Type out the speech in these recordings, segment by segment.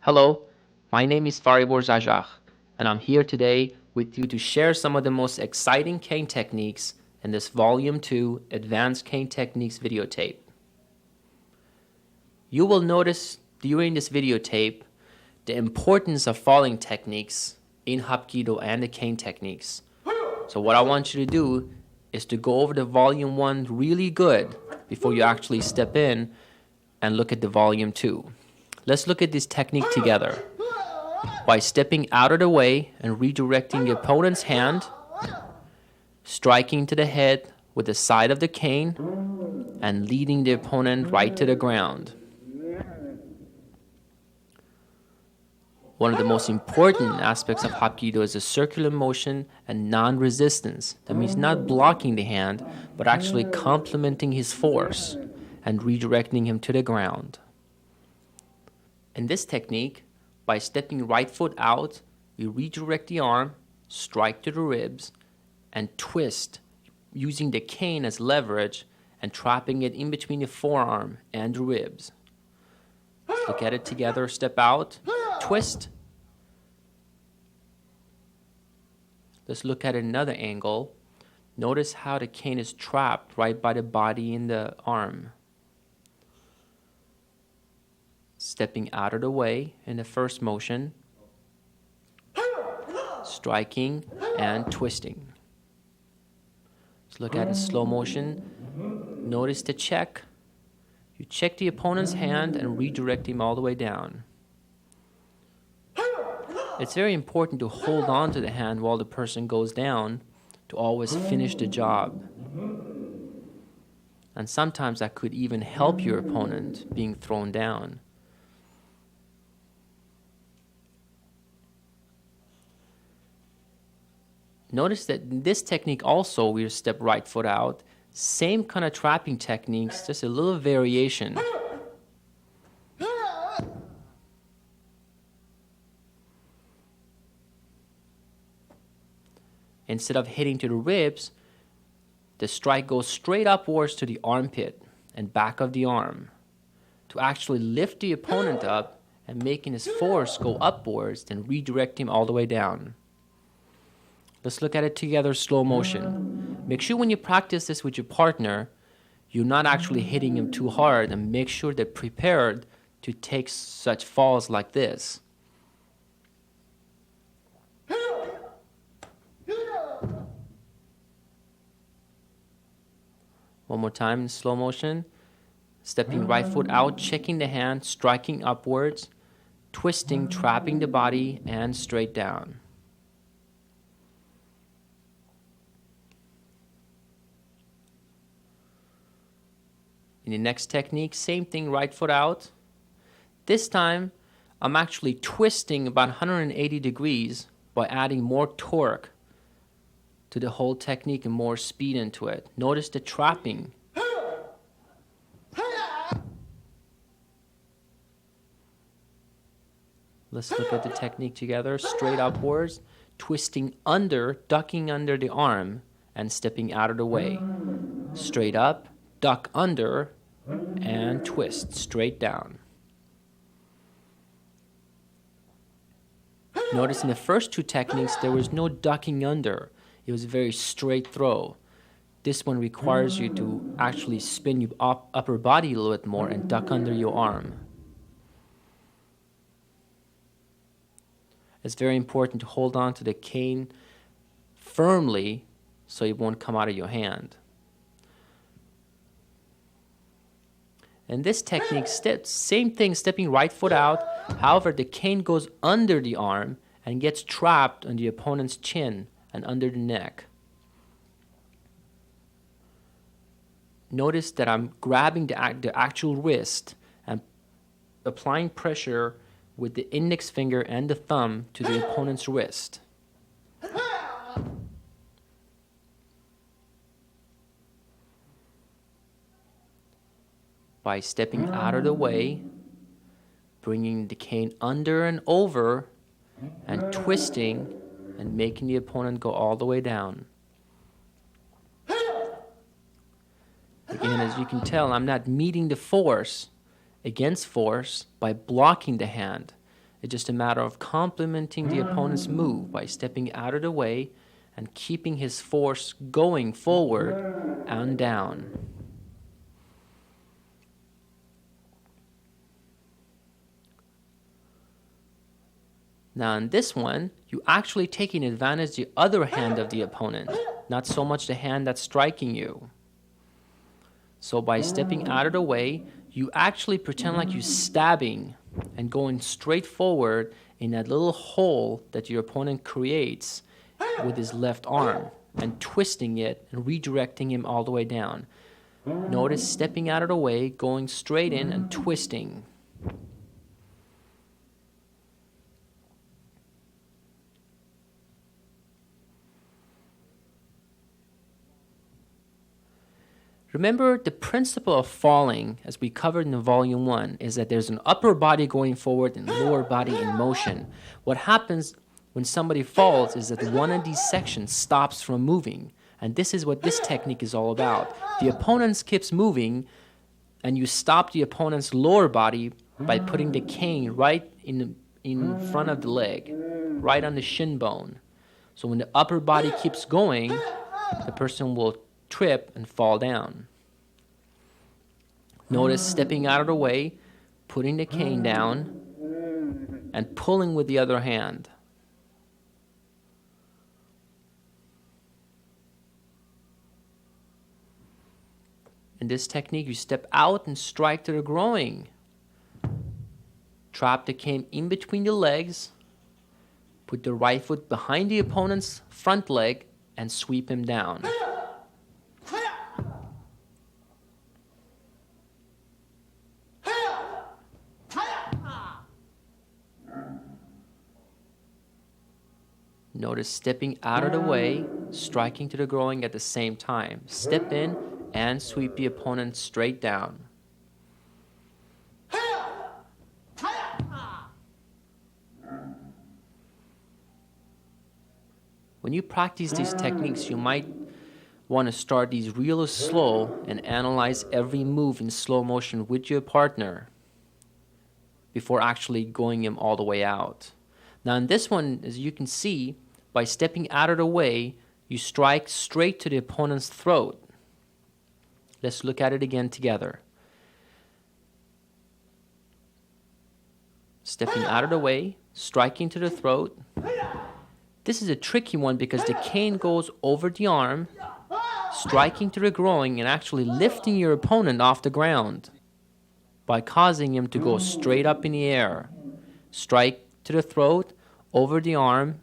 Hello, my name is Fariborz Azhakh, and I'm here today with you to share some of the most exciting cane techniques in this Volume 2 Advanced Cane Techniques videotape. You will notice during this videotape the importance of falling techniques in Hapkido and the cane techniques. So what I want you to do is to go over the Volume 1 really good before you actually step in and look at the Volume 2. Let's look at this technique together. By stepping out of the way and redirecting the opponent's hand, striking to the head with the side of the cane, and leading the opponent right to the ground. One of the most important aspects of Hapkido is the circular motion and non-resistance. That means not blocking the hand, but actually complementing his force and redirecting him to the ground. In this technique, by stepping right foot out, we redirect the arm, strike to the ribs, and twist using the cane as leverage and trapping it in between the forearm and the ribs. Let's look at it together. Step out, twist. Let's look at another angle. Notice how the cane is trapped right by the body and the arm. Stepping out of the way in the first motion, striking and twisting. Let's look at it in slow motion. Notice the check. You check the opponent's hand and redirect him all the way down. It's very important to hold on to the hand while the person goes down to always finish the job. And sometimes that could even help your opponent being thrown down. Notice that in this technique also we step right foot out. Same kind of trapping techniques, just a little variation. Instead of hitting to the ribs, the strike goes straight upwards to the armpit and back of the arm to actually lift the opponent up and making his force go upwards, then redirect him all the way down. Let's look at it together, slow motion. Make sure when you practice this with your partner, you're not actually hitting him too hard, and make sure they're prepared to take such falls like this. One more time in slow motion. Stepping right foot out, checking the hand, striking upwards, twisting, trapping the body, and straight down. In the next technique, same thing, right foot out. This time, I'm actually twisting about 180 degrees by adding more torque to the whole technique and more speed into it. Notice the trapping. Let's look at the technique together. Straight upwards, twisting under, ducking under the arm, and stepping out of the way. Straight up, duck under, and twist straight down. Notice in the first two techniques there was no ducking under. It was a very straight throw. This one requires you to actually spin your upper body a little bit more and duck under your arm. It's very important to hold on to the cane firmly so it won't come out of your hand. And this technique, same thing, stepping right foot out. However, the cane goes under the arm and gets trapped on the opponent's chin and under the neck. Notice that I'm grabbing the actual wrist and applying pressure with the index finger and the thumb to the opponent's wrist. By stepping out of the way, bringing the cane under and over, and twisting and making the opponent go all the way down. Again, as you can tell, I'm not meeting the force against force by blocking the hand. It's just a matter of complementing the opponent's move by stepping out of the way and keeping his force going forward and down. Now in this one, you're actually taking advantage of the other hand of the opponent, not so much the hand that's striking you. So by stepping out of the way, you actually pretend like you're stabbing and going straight forward in that little hole that your opponent creates with his left arm and twisting it and redirecting him all the way down. Notice stepping out of the way, going straight in and twisting. Remember, the principle of falling, as we covered in Volume 1, is that there's an upper body going forward and lower body in motion. What happens when somebody falls is that one of these sections stops from moving. And this is what this technique is all about. The opponent keeps moving, and you stop the opponent's lower body by putting the cane right in front of the leg, right on the shin bone. So when the upper body keeps going, the person will trip and fall down. Notice stepping out of the way, putting the cane down, and pulling with the other hand. In this technique, you step out and strike to the groin. Trap the cane in between the legs, put the right foot behind the opponent's front leg, and sweep him down. Notice stepping out of the way, striking to the groin at the same time. Step in and sweep the opponent straight down. When you practice these techniques, you might want to start these real slow and analyze every move in slow motion with your partner before actually going him all the way out. Now in this one, as you can see, by stepping out of the way, you strike straight to the opponent's throat. Let's look at it again together. Stepping out of the way, striking to the throat. This is a tricky one because the cane goes over the arm, striking to the groin and actually lifting your opponent off the ground by causing him to go straight up in the air. Strike to the throat, over the arm,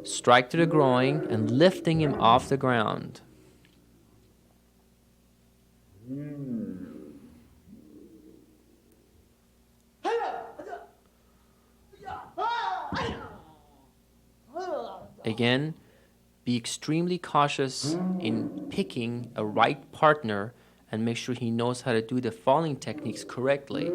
strike to the groin, and lifting him off the ground. Again, be extremely cautious in picking a right partner and make sure he knows how to do the falling techniques correctly.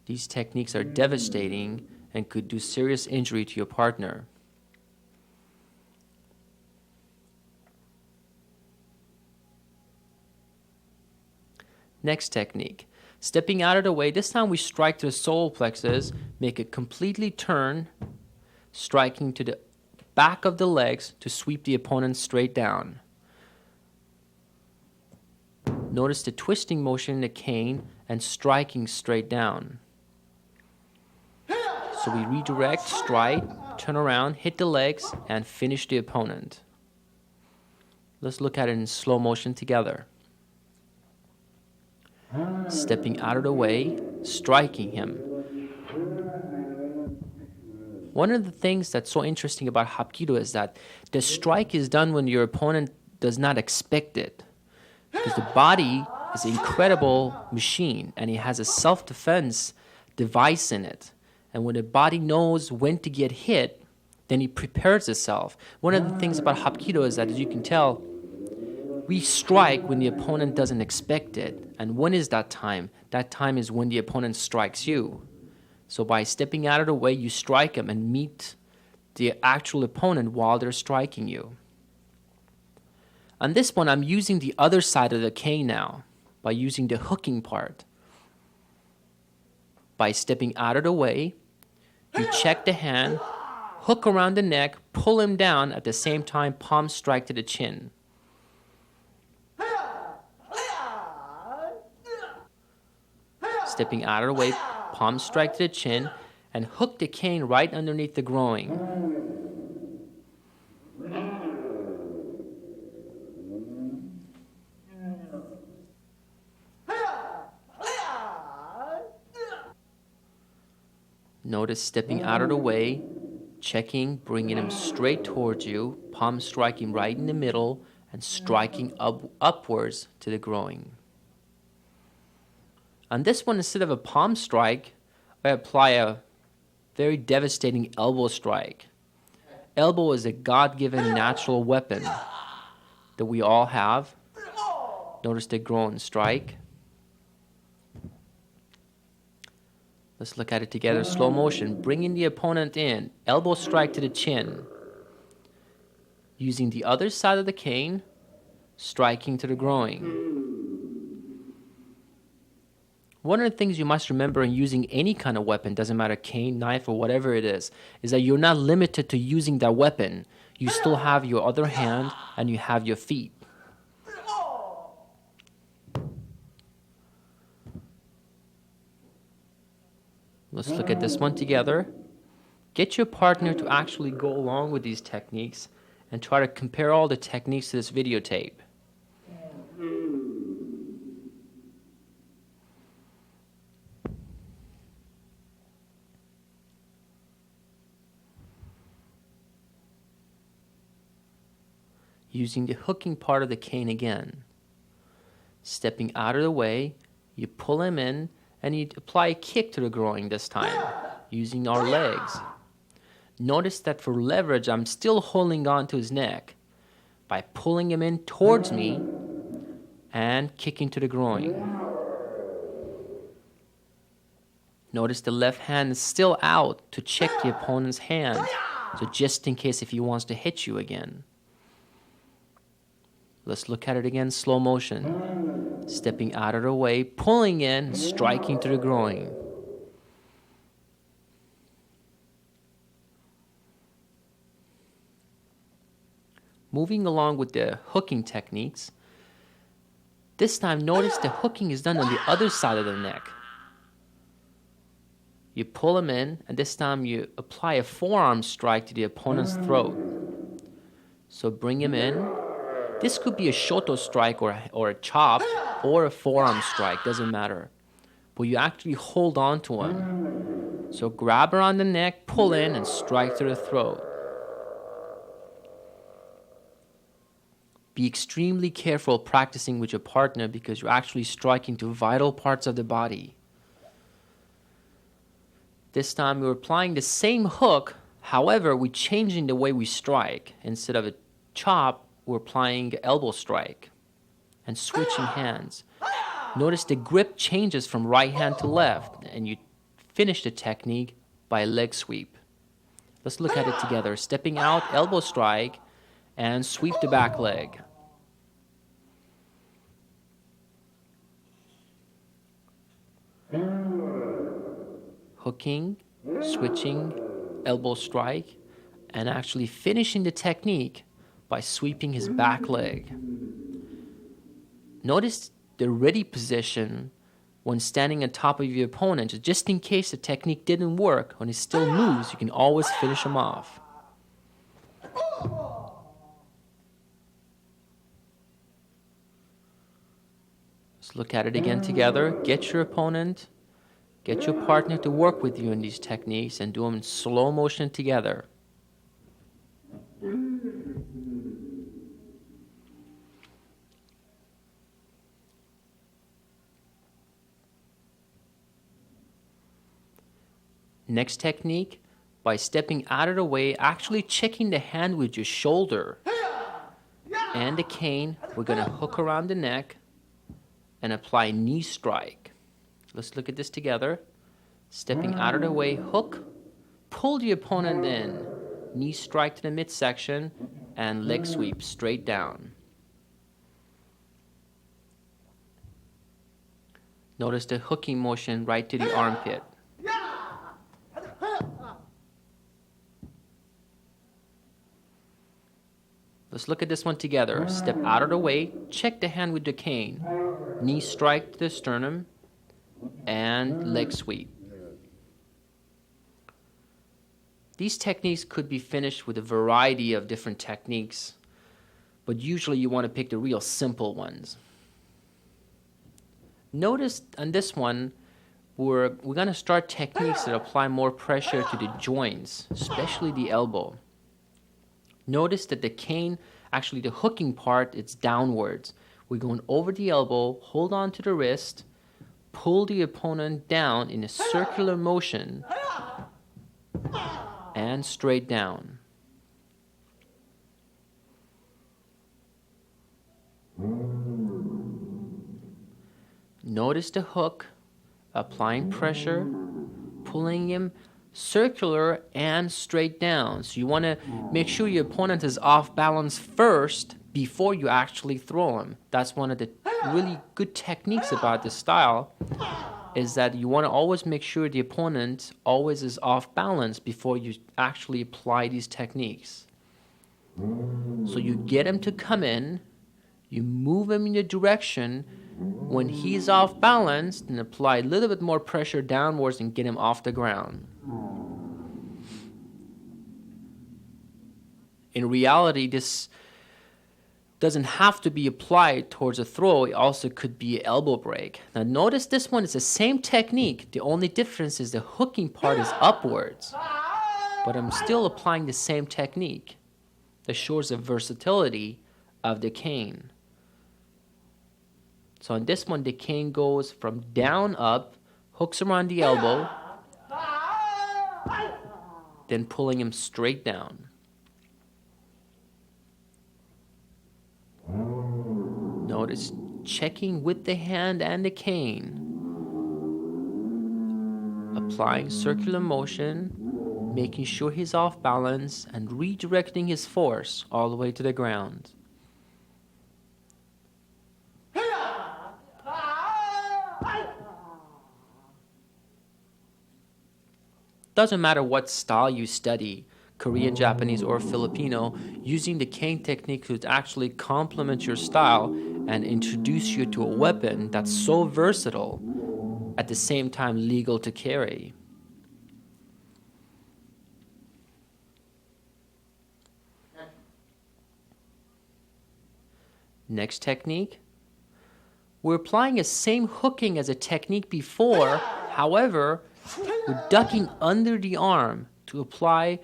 These techniques are devastating and could do serious injury to your partner. Next technique. Stepping out of the way, this time we strike to the solar plexus, make it completely turn, striking to the back of the legs to sweep the opponent straight down. Notice the twisting motion in the cane and striking straight down. So we redirect, strike, turn around, hit the legs, and finish the opponent. Let's look at it in slow motion together. Stepping out of the way, striking him. One of the things that's so interesting about Hapkido is that the strike is done when your opponent does not expect it. Because the body is an incredible machine and it has a self-defense device in it. And when the body knows when to get hit, then it prepares itself. One of the things about Hapkido is that, as you can tell, we strike when the opponent doesn't expect it. And when is that time? That time is when the opponent strikes you. So by stepping out of the way, you strike them and meet the actual opponent while they're striking you. On this one, I'm using the other side of the cane now by using the hooking part. By stepping out of the way, you check the hand, hook around the neck, pull him down, at the same time palm strike to the chin. Stepping out of the way, palm strike to the chin, and hook the cane right underneath the groin. Notice stepping out of the way, checking, bringing him straight towards you, palm striking right in the middle, and striking upwards to the groin. On this one, instead of a palm strike, I apply a very devastating elbow strike. Elbow is a God-given natural weapon that we all have. Notice the groin strike. Let's look at it together, slow motion. Bringing the opponent in, elbow strike to the chin. Using the other side of the cane, striking to the groin. One of the things you must remember in using any kind of weapon, doesn't matter cane, knife, or whatever it is that you're not limited to using that weapon. You still have your other hand and you have your feet. Let's look at this one together. Get your partner to actually go along with these techniques and try to compare all the techniques to this videotape. Using the hooking part of the cane again. Stepping out of the way, you pull him in, and you apply a kick to the groin this time, using our legs. Notice that for leverage, I'm still holding on to his neck by pulling him in towards me and kicking to the groin. Notice the left hand is still out to check the opponent's hand, so just in case if he wants to hit you again. Let's look at it again, slow motion. Stepping out of the way, pulling in, striking to the groin. Moving along with the hooking techniques, this time notice the hooking is done on the other side of the neck. You pull him in, and this time you apply a forearm strike to the opponent's throat. So bring him in. This could be a shoto strike or a chop or a forearm strike, doesn't matter. But you actually hold on to him. So grab around the neck, pull in, and strike to the throat. Be extremely careful practicing with your partner because you're actually striking to vital parts of the body. This time we're applying the same hook, however, we're changing the way we strike. Instead of a chop, we're applying elbow strike and switching hands. Notice the grip changes from right hand to left, and you finish the technique by a leg sweep. Let's look at it together. Stepping out, elbow strike, and sweep the back leg. Hooking, switching, elbow strike, and actually finishing the technique by sweeping his back leg. Notice the ready position when standing on top of your opponent, just in case the technique didn't work. When he still moves, you can always finish him off. Let's look at it again together. Get your opponent, get your partner to work with you in these techniques and do them in slow motion together. Next technique, by stepping out of the way, actually checking the hand with your shoulder and the cane, we're going to hook around the neck and apply knee strike. Let's look at this together. Stepping out of the way, hook, pull the opponent in, knee strike to the midsection, and leg sweep straight down. Notice the hooking motion right to the armpit. Let's look at this one together. Step out of the way, check the hand with the cane. Knee strike to the sternum, and leg sweep. These techniques could be finished with a variety of different techniques, but usually you want to pick the real simple ones. Notice on this one, we're going to start techniques that apply more pressure to the joints, especially the elbow. Notice that the cane, actually the hooking part, it's downwards. We're going over the elbow, hold on to the wrist, pull the opponent down in a circular motion, and straight down. Notice the hook, applying pressure, pulling him circular and straight down. So you want to make sure your opponent is off balance first before you actually throw him. That's one of the really good techniques about this style, is that you want to always make sure the opponent always is off balance before you actually apply these techniques. So you get him to come in, you move him in the direction. When he's off balance, then apply a little bit more pressure downwards and get him off the ground. In reality, this doesn't have to be applied towards a throw. It also could be an elbow break. Now notice this one is the same technique. The only difference is the hooking part is upwards. But I'm still applying the same technique. That shows the versatility of the cane. So on this one, the cane goes from down up, hooks around the elbow, then pulling him straight down. Notice checking with the hand and the cane, applying circular motion, making sure he's off balance, and redirecting his force all the way to the ground. Doesn't matter what style you study, Korean, Japanese, or Filipino, using the cane technique could actually complement your style and introduce you to a weapon that's so versatile, at the same time legal to carry. Next technique. We're applying the same hooking as a technique before, however, we're ducking under the arm to apply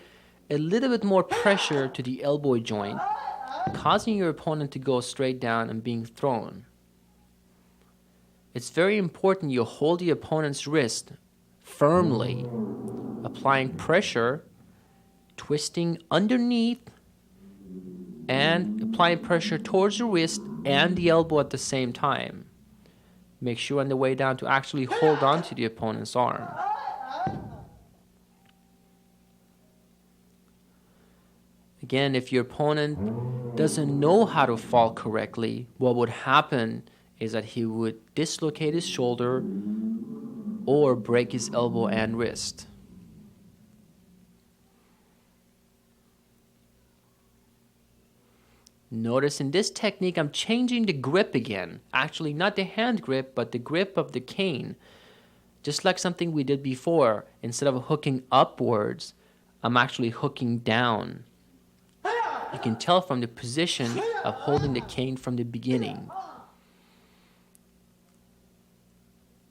a little bit more pressure to the elbow joint, causing your opponent to go straight down and being thrown. It's very important you hold the opponent's wrist firmly, applying pressure, twisting underneath, and applying pressure towards the wrist and the elbow at the same time. Make sure on the way down to actually hold on to the opponent's arm. Again, if your opponent doesn't know how to fall correctly, what would happen is that he would dislocate his shoulder or break his elbow and wrist. Notice in this technique, I'm changing the grip again. Actually, not the hand grip, but the grip of the cane. Just like something we did before, instead of hooking upwards, I'm actually hooking down. You can tell from the position of holding the cane from the beginning.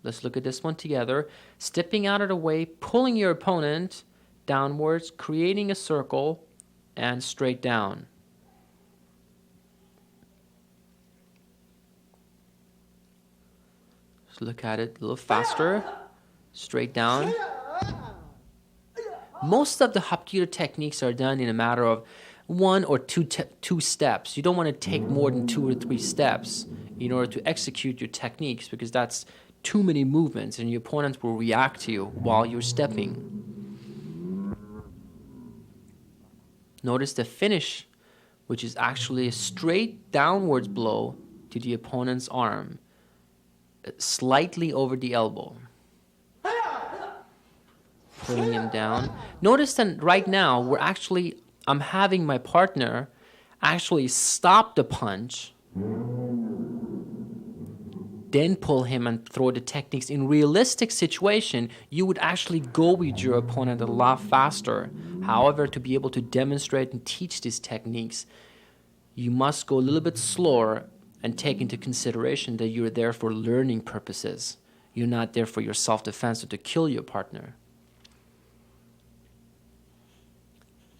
Let's look at this one together. Stepping out of the way, pulling your opponent downwards, creating a circle, and straight down. Let's look at it a little faster. Straight down. Most of the Hapkido techniques are done in a matter of one or two steps. You don't want to take more than 2 or 3 steps in order to execute your techniques, because that's too many movements and your opponent will react to you while you're stepping. Notice the finish, which is actually a straight downwards blow to the opponent's arm, slightly over the elbow. Pulling him down. Notice that right now I'm having my partner actually stop the punch, then pull him and throw the techniques. In realistic situation, you would actually go with your opponent a lot faster. However, to be able to demonstrate and teach these techniques, you must go a little bit slower and take into consideration that you're there for learning purposes. You're not there for your self-defense or to kill your partner.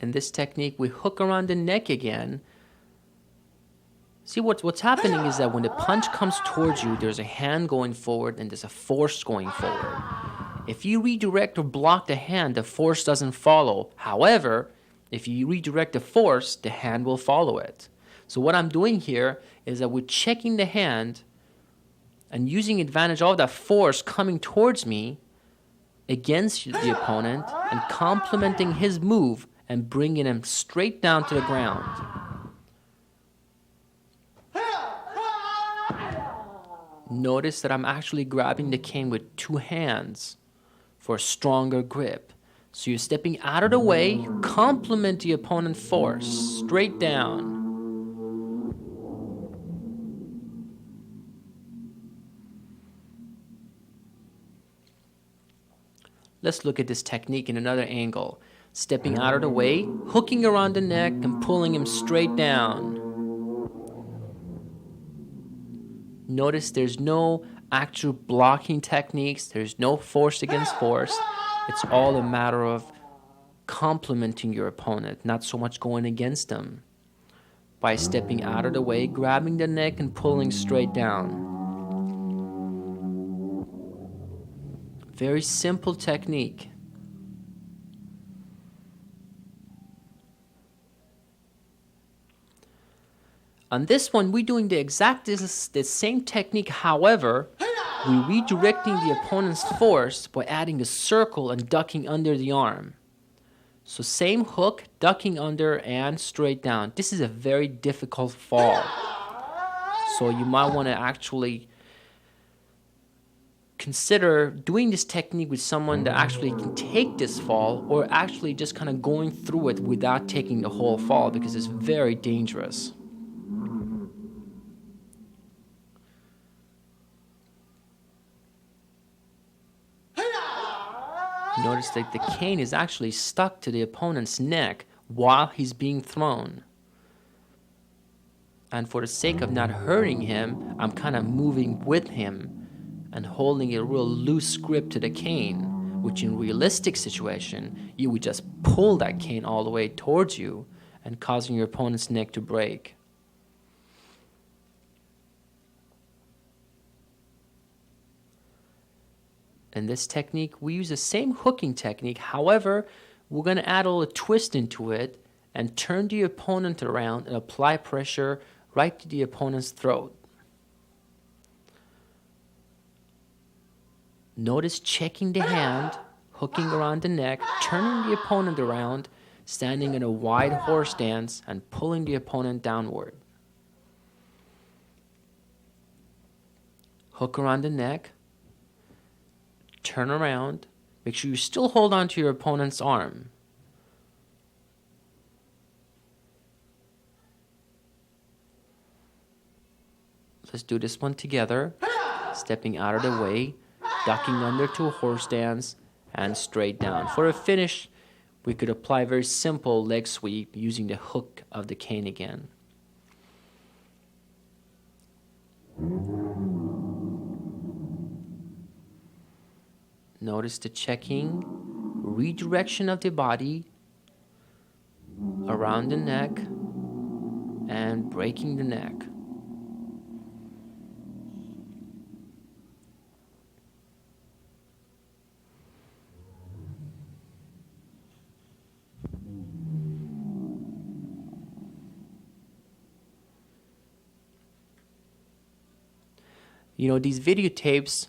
In this technique, we hook around the neck again. See, what's happening is that when the punch comes towards you, there's a hand going forward and there's a force going forward. If you redirect or block the hand, the force doesn't follow. However, if you redirect the force, the hand will follow it. So what I'm doing here is that we're checking the hand and using advantage of that force coming towards me against the opponent and complementing his move and bringing him straight down to the ground. Notice that I'm actually grabbing the cane with two hands for a stronger grip. So you're stepping out of the way, you complement the opponent's force straight down. Let's look at this technique in another angle. Stepping out of the way, hooking around the neck and pulling him straight down. Notice there's no actual blocking techniques. There's no force against force. It's all a matter of complementing your opponent, not so much going against them. By stepping out of the way, grabbing the neck and pulling straight down. Very simple technique. On this one, we're doing the same technique. However, we're redirecting the opponent's force by adding a circle and ducking under the arm. So same hook, ducking under and straight down. This is a very difficult fall. So you might want to actually consider doing this technique with someone that actually can take this fall, or actually just kind of going through it without taking the whole fall, because it's very dangerous. Notice that the cane is actually stuck to the opponent's neck while he's being thrown. And for the sake of not hurting him, I'm kind of moving with him and holding a real loose grip to the cane, which in realistic situation, you would just pull that cane all the way towards you and causing your opponent's neck to break. In this technique, we use the same hooking technique. However, we're going to add a little twist into it and turn the opponent around and apply pressure right to the opponent's throat. Notice checking the hand, hooking around the neck, turning the opponent around, standing in a wide horse stance, and pulling the opponent downward. Hook around the neck. Turn around. Make sure you still hold on to your opponent's arm. Let's do this one together. Stepping out of the way, ducking under to a horse stance, and straight down. For a finish, we could apply a very simple leg sweep using the hook of the cane again. Notice the checking, redirection of the body around the neck and breaking the neck. You know, these videotapes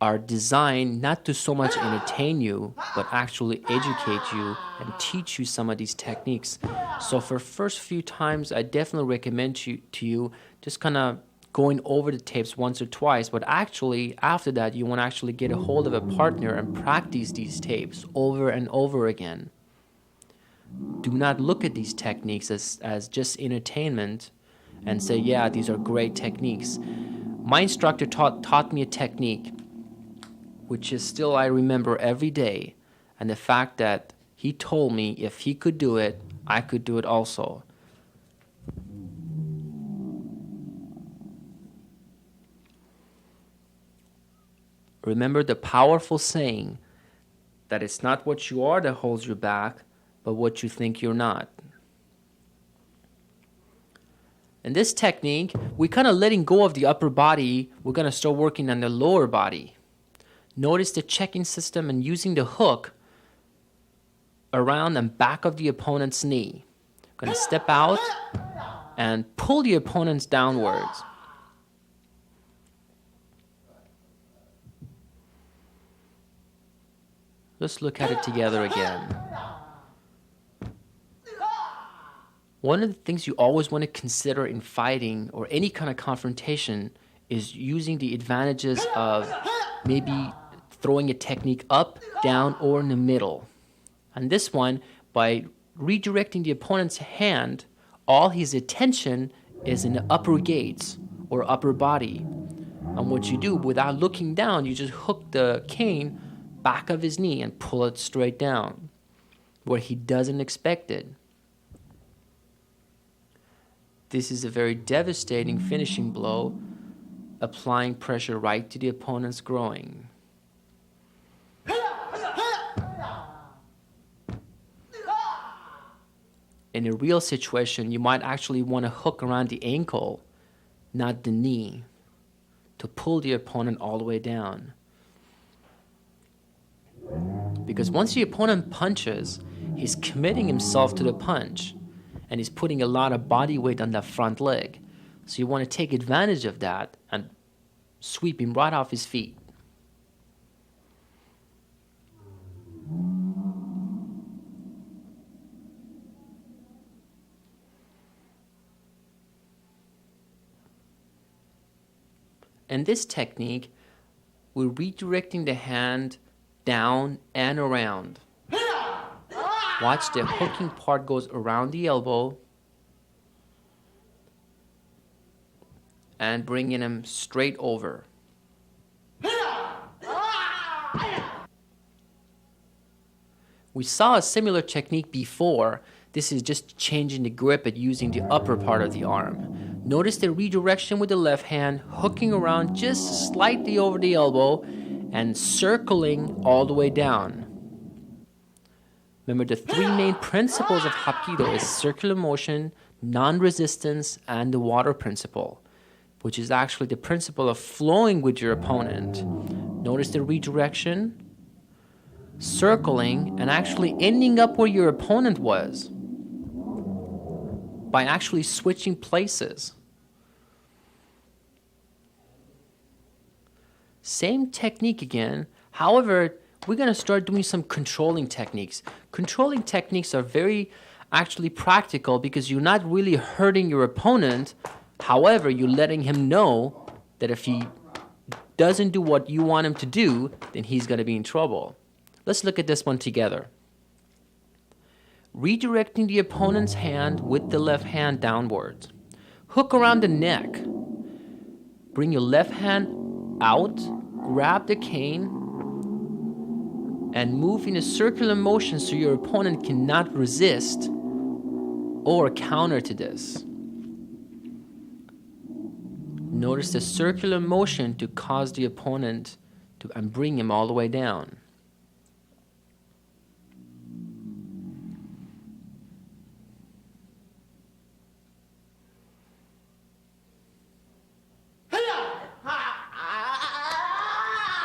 are designed not to so much entertain you, but actually educate you and teach you some of these techniques. So for first few times, I definitely recommend to you just kind of going over the tapes once or twice, but actually after that, you want to actually get a hold of a partner and practice these tapes over and over again. Do not look at these techniques as just entertainment and say, yeah, these are great techniques. My instructor taught me a technique which is still I remember every day, and the fact that he told me if he could do it, I could do it also. Remember the powerful saying that it's not what you are that holds you back, but what you think you're not. In this technique, we're kind of letting go of the upper body. We're going to start working on the lower body. Notice the checking system and using the hook around and back of the opponent's knee. Going to step out and pull the opponents downwards. Let's look at it together again. One of the things you always want to consider in fighting or any kind of confrontation is using the advantages of maybe throwing a technique up, down, or in the middle. And this one, by redirecting the opponent's hand, all his attention is in the upper gates or upper body. And what you do, without looking down, you just hook the cane back of his knee and pull it straight down where he doesn't expect it. This is a very devastating finishing blow, applying pressure right to the opponent's groin. In a real situation, you might actually want to hook around the ankle, not the knee, to pull the opponent all the way down. Because once the opponent punches, he's committing himself to the punch, and he's putting a lot of body weight on that front leg. So you want to take advantage of that and sweep him right off his feet. In this technique, we're redirecting the hand down and around. Watch, the hooking part goes around the elbow and bringing him straight over. We saw a similar technique before. This is just changing the grip and using the upper part of the arm. Notice the redirection with the left hand, hooking around just slightly over the elbow and circling all the way down. Remember, the three main principles of Hapkido is circular motion, non-resistance, and the water principle, which is actually the principle of flowing with your opponent. Notice the redirection, circling, and actually ending up where your opponent was by actually switching places. Same technique again. However, we're going to start doing some controlling techniques. Controlling techniques are very actually practical because you're not really hurting your opponent. However, you're letting him know that if he doesn't do what you want him to do, then he's going to be in trouble. Let's look at this one together. Redirecting the opponent's hand with the left hand downwards. Hook around the neck. Bring your left hand out, grab the cane, and move in a circular motion so your opponent cannot resist or counter to this. Notice the circular motion to cause the opponent to and bring him all the way down.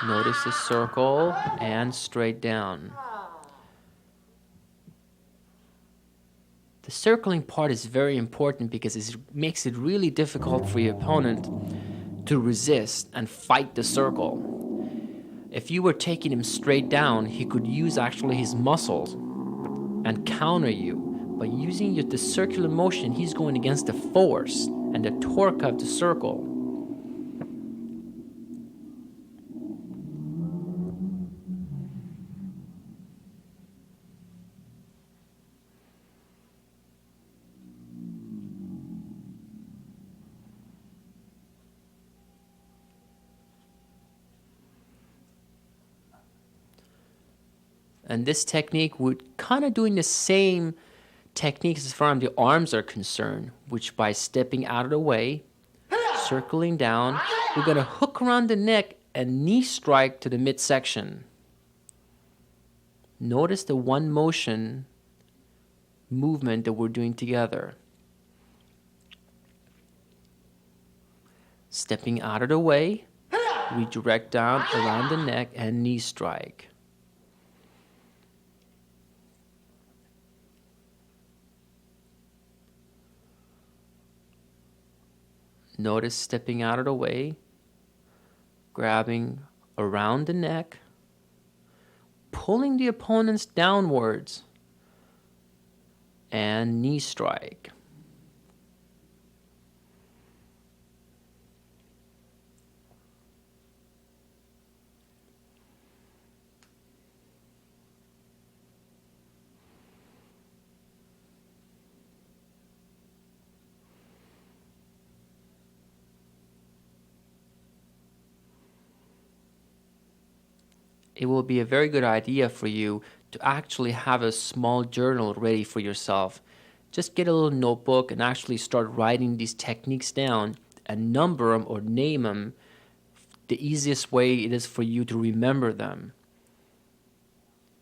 Notice the circle and straight down. The circling part is very important because it makes it really difficult for your opponent to resist and fight the circle. If you were taking him straight down, he could use actually his muscles and counter you. By using the circular motion, he's going against the force and the torque of the circle. And this technique, we're kind of doing the same techniques as far as the arms are concerned, which by stepping out of the way, circling down, we're going to hook around the neck and knee strike to the midsection. Notice the one motion movement that we're doing together. Stepping out of the way, redirect down around the neck and knee strike. Notice stepping out of the way, grabbing around the neck, pulling the opponents downwards, and knee strike. It will be a very good idea for you to actually have a small journal ready for yourself. Just get a little notebook and actually start writing these techniques down and number them or name them the easiest way it is for you to remember them.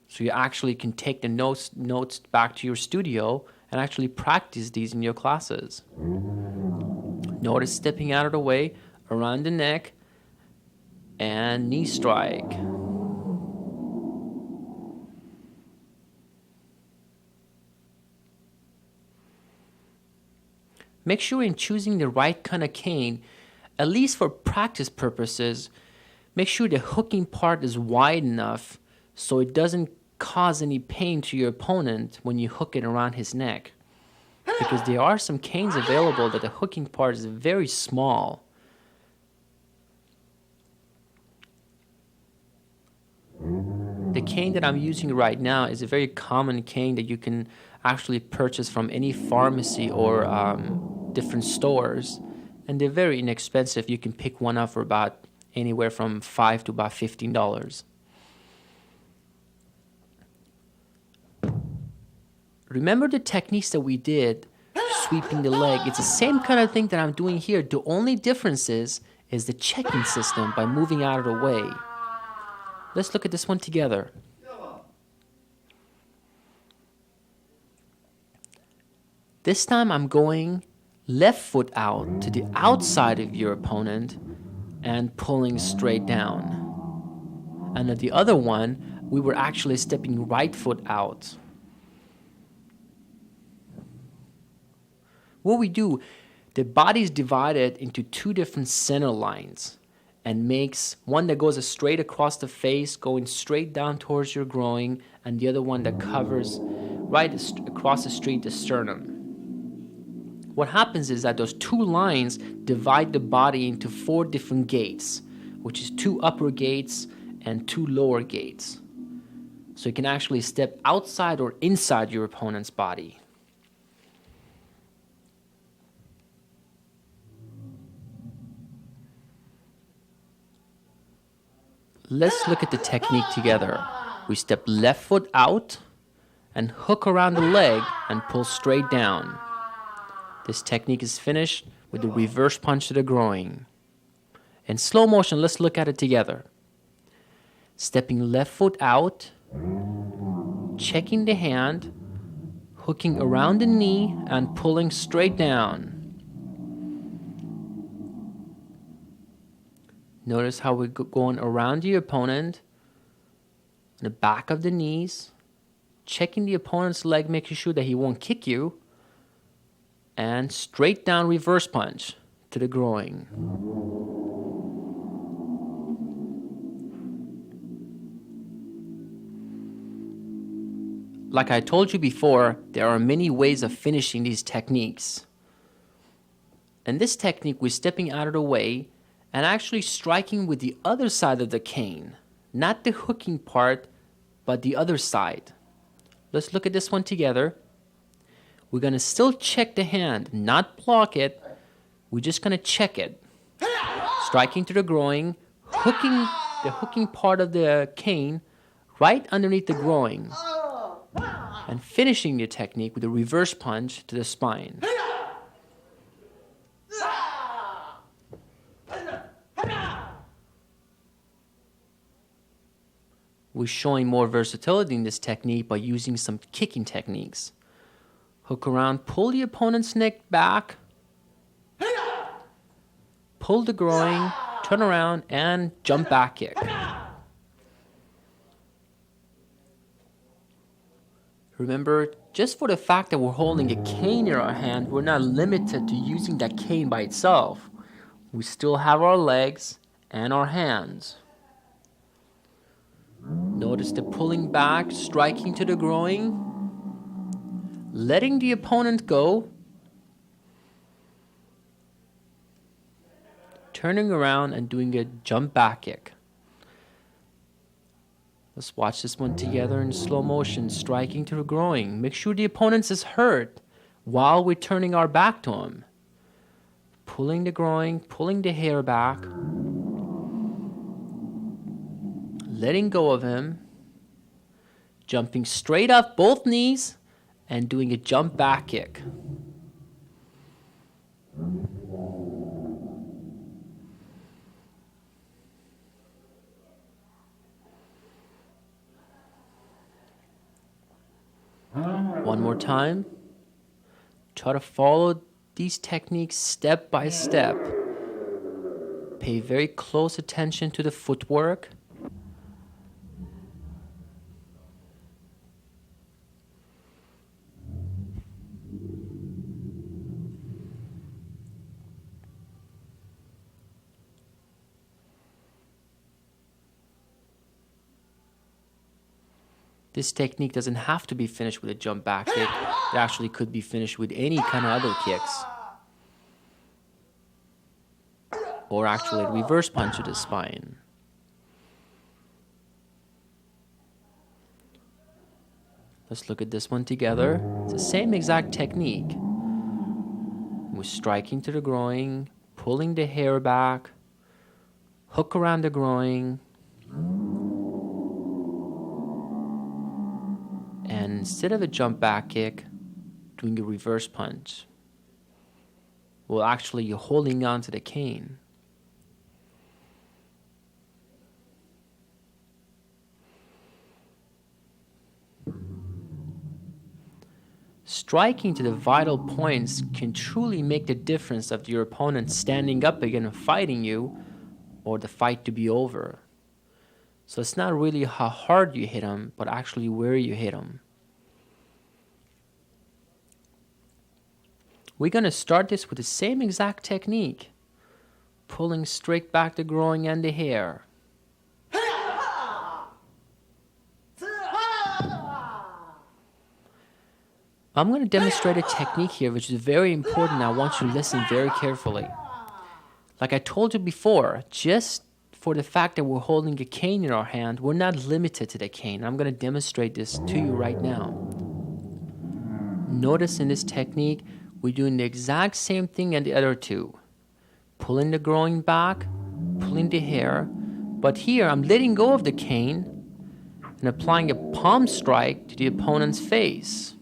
So you actually can take the notes back to your studio and actually practice these in your classes. Notice stepping out of the way, around the neck, and knee strike. Make sure in choosing the right kind of cane, at least for practice purposes, make sure the hooking part is wide enough so it doesn't cause any pain to your opponent when you hook it around his neck. Because there are some canes available that the hooking part is very small. The cane that I'm using right now is a very common cane that you can actually purchase from any pharmacy or different stores, and they're very inexpensive. You can pick one up for about anywhere from $5 to about $15. Remember the techniques that we did, sweeping the leg. It's the same kind of thing that I'm doing here. The only difference is the checking system by moving out of the way. Let's look at this one together. This time I'm going left foot out to the outside of your opponent and pulling straight down. And at the other one, we were actually stepping right foot out. What we do, the body is divided into two different center lines and makes one that goes straight across the face, going straight down towards your groin, and the other one that covers right across the street, the sternum. What happens is that those two lines divide the body into 4 different gates, which is 2 upper gates and 2 lower gates. So you can actually step outside or inside your opponent's body. Let's look at the technique together. We step left foot out and hook around the leg and pull straight down. This technique is finished with the reverse punch to the groin. In slow motion, let's look at it together. Stepping left foot out, checking the hand, hooking around the knee and pulling straight down. Notice how we're going around the opponent, the back of the knees, checking the opponent's leg, making sure that he won't kick you, and straight down reverse punch to the groin. Like I told you before, there are many ways of finishing these techniques. In this technique, we're stepping out of the way and actually striking with the other side of the cane. Not the hooking part, but the other side. Let's look at this one together. We're going to still check the hand, not block it. We're just going to check it. Striking to the groin, hooking the hooking part of the cane right underneath the groin, and finishing the technique with a reverse punch to the spine. We're showing more versatility in this technique by using some kicking techniques. Hook around, pull the opponent's neck back, pull the groin, turn around, and jump back kick. Remember, just for the fact that we're holding a cane in our hand, we're not limited to using that cane by itself. We still have our legs and our hands. Notice the pulling back, striking to the groin, letting the opponent go, turning around and doing a jump back kick. Let's watch this one together in slow motion, striking to the groin. Make sure the opponent is hurt while we're turning our back to him. Pulling the groin, pulling the hair back, letting go of him, jumping straight off both knees, and doing a jump back kick. One more time. Try to follow these techniques step by step. Pay very close attention to the footwork. This technique doesn't have to be finished with a jump back kick. It actually could be finished with any kind of other kicks. Or actually a reverse punch to the spine. Let's look at this one together. It's the same exact technique. We're striking to the groin, pulling the hair back, hook around the groin, and instead of a jump back kick, doing a reverse punch. Well, actually, you're holding on to the cane. Striking to the vital points can truly make the difference of your opponent standing up again and fighting you, or the fight to be over. So it's not really how hard you hit him, but actually where you hit him. We're going to start this with the same exact technique. Pulling straight back the groin and the hair. I'm going to demonstrate a technique here which is very important. I want you to listen very carefully. Like I told you before, just for the fact that we're holding a cane in our hand, we're not limited to the cane. I'm going to demonstrate this to you right now. Notice in this technique, we're doing the exact same thing as the other two. Pulling the groin back, pulling the hair. But here, I'm letting go of the cane and applying a palm strike to the opponent's face.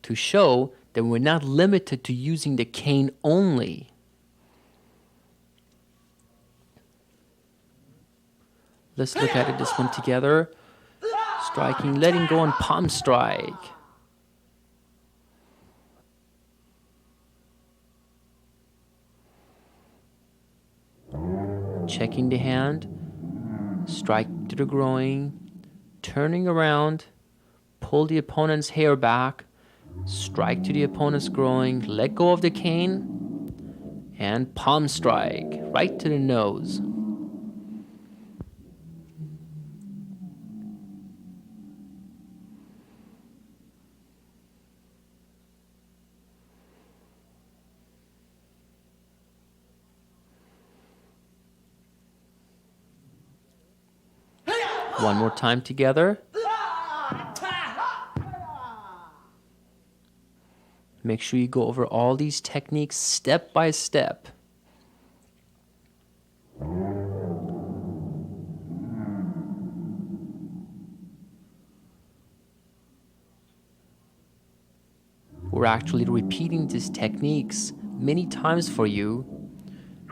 To show that we're not limited to using the cane only. Let's look at it, this one together. Striking, letting go, and palm strike. Checking the hand. Strike to the groin. Turning around. Pull the opponent's hair back. Strike to the opponent's groin. Let go of the cane. And palm strike right to the nose. One more time together. Make sure you go over all these techniques step by step. We're actually repeating these techniques many times for you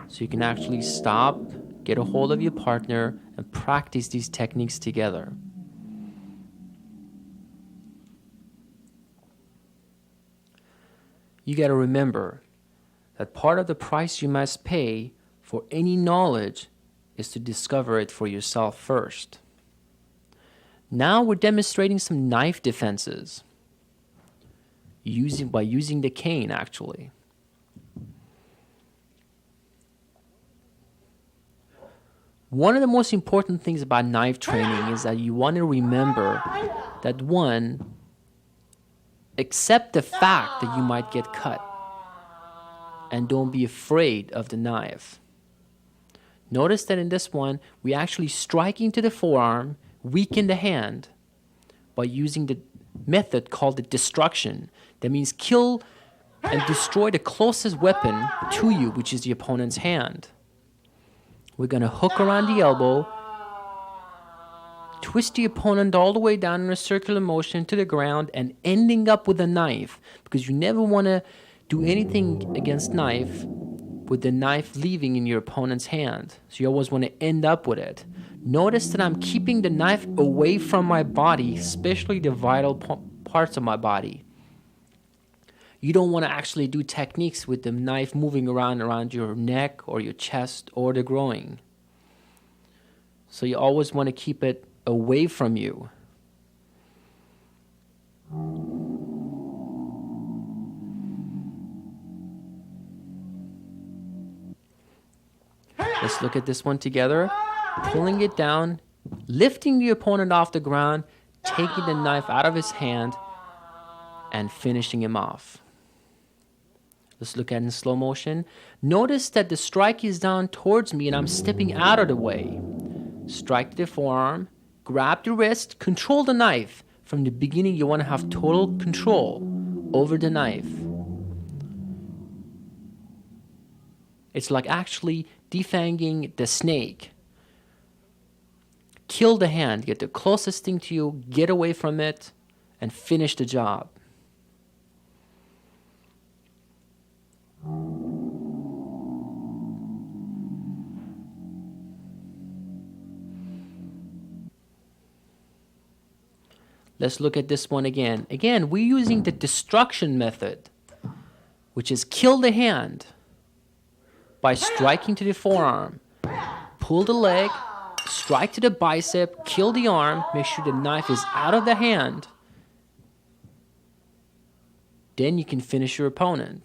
so you can actually stop, get a hold of your partner, and practice these techniques together. You got to remember that part of the price you must pay for any knowledge is to discover it for yourself first. Now we're demonstrating some knife defenses by using the cane, actually. One of the most important things about knife training is that you want to remember that one, accept the fact that you might get cut and don't be afraid of the knife. Notice that in this one, we actually striking to the forearm, weaken the hand by using the method called the destruction. That means kill and destroy the closest weapon to you, which is the opponent's hand. We're going to hook around the elbow, twist the opponent all the way down in a circular motion to the ground, and ending up with a knife, because you never want to do anything against knife with the knife leaving in your opponent's hand. So you always want to end up with it. Notice that I'm keeping the knife away from my body, especially the vital parts of my body. You don't want to actually do techniques with the knife moving around your neck or your chest or the groin. So you always want to keep it away from you. Let's look at this one together. Pulling it down, lifting the opponent off the ground, taking the knife out of his hand, and finishing him off. Let's look at it in slow motion. Notice that the strike is down towards me and I'm stepping out of the way. Strike the forearm, grab the wrist, control the knife. From the beginning, you want to have total control over the knife. It's like actually defanging the snake. Kill the hand, get the closest thing to you, get away from it, and finish the job. Let's look at this one again. Again, we're using the destruction method, which is kill the hand by striking to the forearm. Pull the leg, strike to the bicep, kill the arm, make sure the knife is out of the hand. Then you can finish your opponent.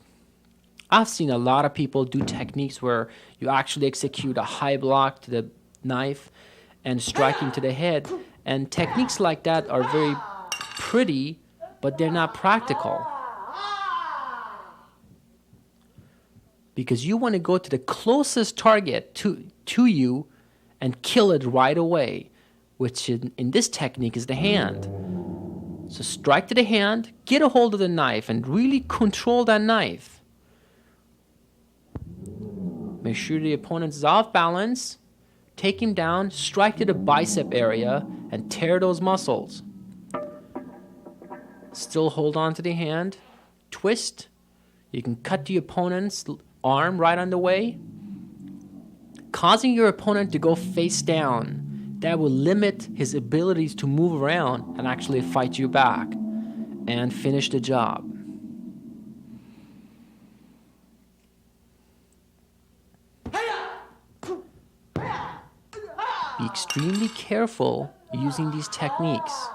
I've seen a lot of people do techniques where you actually execute a high block to the knife and striking to the head. And techniques like that are very pretty, but they're not practical. Because you want to go to the closest target to you and kill it right away, which in this technique is the hand. So strike to the hand, get a hold of the knife, and really control that knife. Make sure the opponent is off balance. Take him down, strike to the bicep area, and tear those muscles. Still hold on to the hand. Twist. You can cut the opponent's arm right on the way, causing your opponent to go face down. That will limit his abilities to move around and actually fight you back and finish the job. Be extremely careful using these techniques.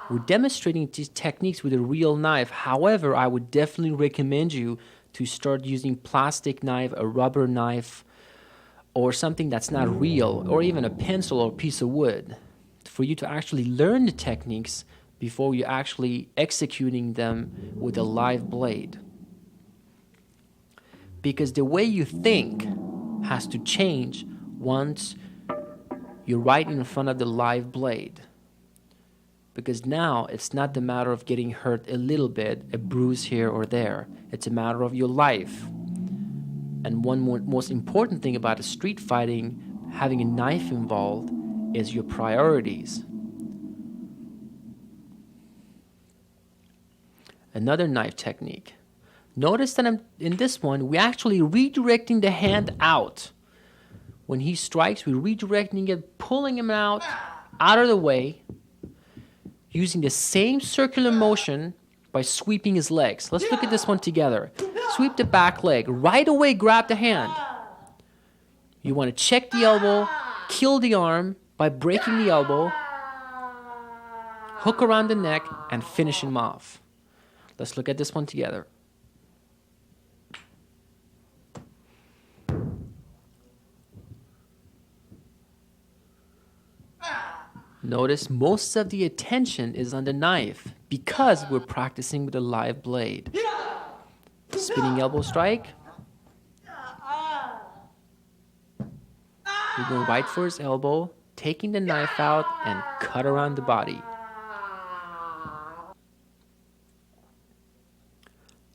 We're demonstrating these techniques with a real knife. However, I would definitely recommend you to start using plastic knife, a rubber knife, or something that's not real, or even a pencil or piece of wood, for you to actually learn the techniques before you're actually executing them with a live blade. Because the way you think has to change once you're right in front of the live blade. Because now it's not the matter of getting hurt a little bit, a bruise here or there. It's a matter of your life. And most important thing about a street fighting, having a knife involved, is your priorities. Another knife technique. Notice that in this one, we're actually redirecting the hand out. When he strikes, we're redirecting it, pulling him out of the way, using the same circular motion by sweeping his legs. Let's look at this one together. Sweep the back leg. Right away, grab the hand. You want to check the elbow, kill the arm by breaking the elbow, hook around the neck, and finish him off. Let's look at this one together. Notice most of the attention is on the knife because we're practicing with a live blade. Spinning elbow strike. We're going right for his elbow, taking the knife out and cut around the body.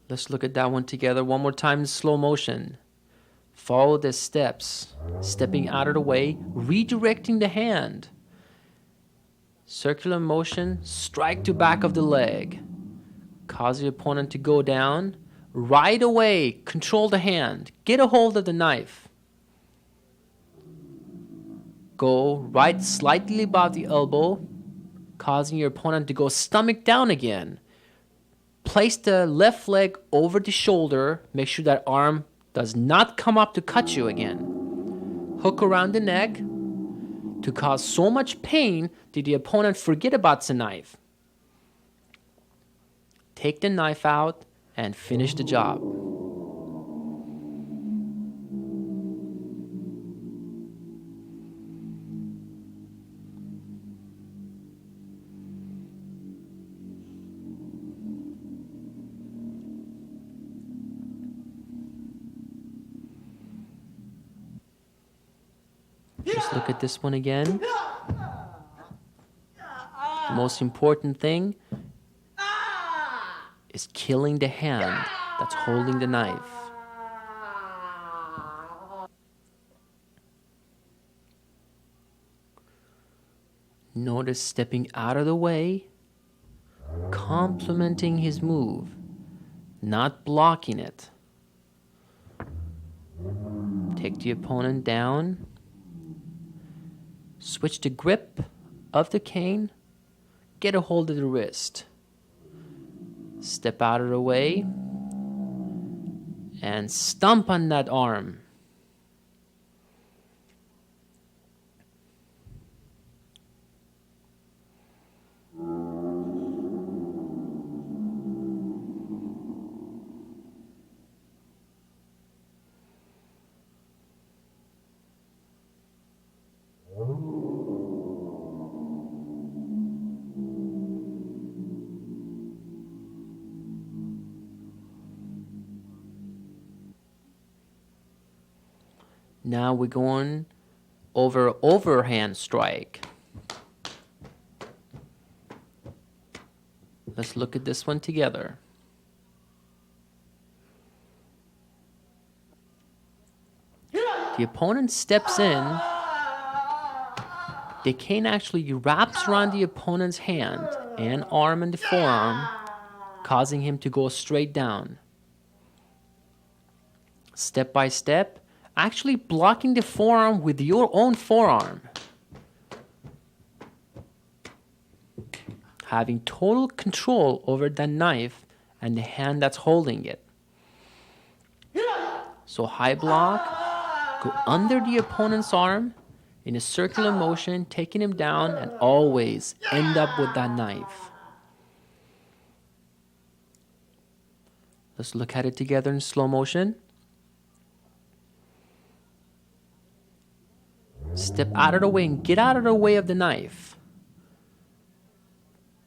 Let's look at that one together one more time in slow motion. Follow the steps, stepping out of the way, redirecting the hand. Circular motion, strike to back of the leg. Cause the opponent to go down. Right away, control the hand. Get a hold of the knife. Go right slightly above the elbow, causing your opponent to go stomach down again. Place the left leg over the shoulder. Make sure that arm does not come up to cut you again. Hook around the neck to cause so much pain that the opponent forget about the knife. Take the knife out and finish the job. Just look at this one again. The most important thing is killing the hand that's holding the knife. Notice stepping out of the way, complementing his move, not blocking it. Take the opponent down. Switch the grip of the cane. Get a hold of the wrist. Step out of the way and stomp on that arm. Now we're going over overhand strike. Let's look at this one together. The opponent steps in. The cane actually wraps around the opponent's hand and arm and the forearm, causing him to go straight down. Step by step, actually blocking the forearm with your own forearm. Having total control over the knife and the hand that's holding it. So high block, go under the opponent's arm in a circular motion, taking him down, and always end up with that knife. Let's look at it together in slow motion. Step out of the way and get out of the way of the knife.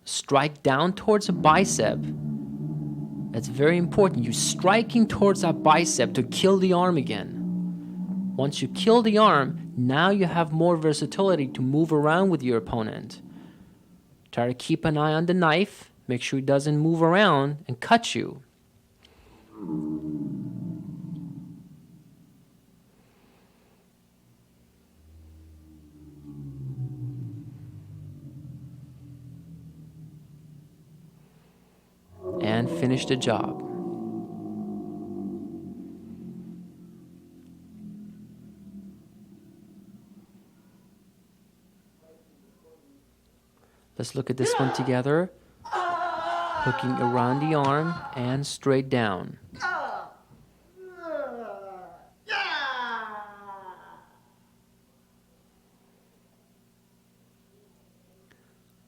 Strike down towards a bicep. That's very important. You're striking towards that bicep to kill the arm again. Once you kill the arm, now you have more versatility to move around with your opponent. Try to keep an eye on the knife. Make sure it doesn't move around and cut you. And and finish the job. Let's look at this one together. Hooking around the arm and straight down.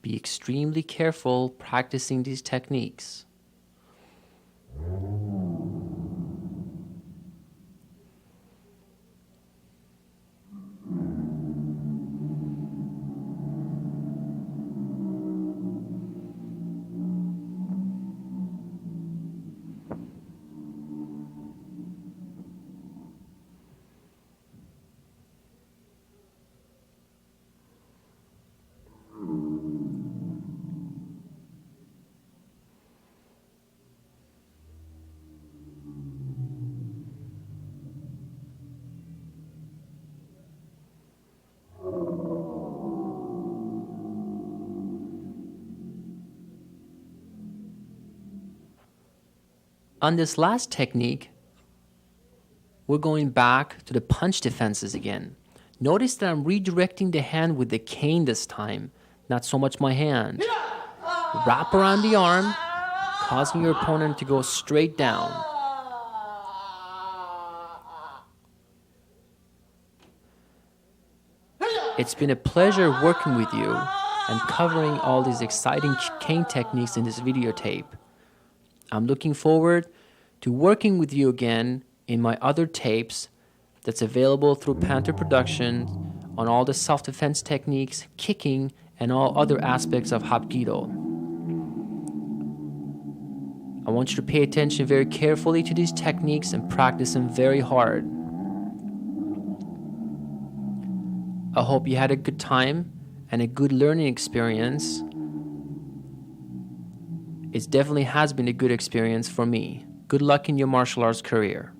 Be extremely careful practicing these techniques. On this last technique, we're going back to the punch defenses again. Notice that I'm redirecting the hand with the cane this time, not so much my hand. Wrap around the arm, causing your opponent to go straight down. It's been a pleasure working with you and covering all these exciting cane techniques in this videotape. I'm looking forward to working with you again in my other tapes that's available through Panther Productions on all the self-defense techniques, kicking, and all other aspects of Hapkido. I want you to pay attention very carefully to these techniques and practice them very hard. I hope you had a good time and a good learning experience. It definitely has been a good experience for me. Good luck in your martial arts career.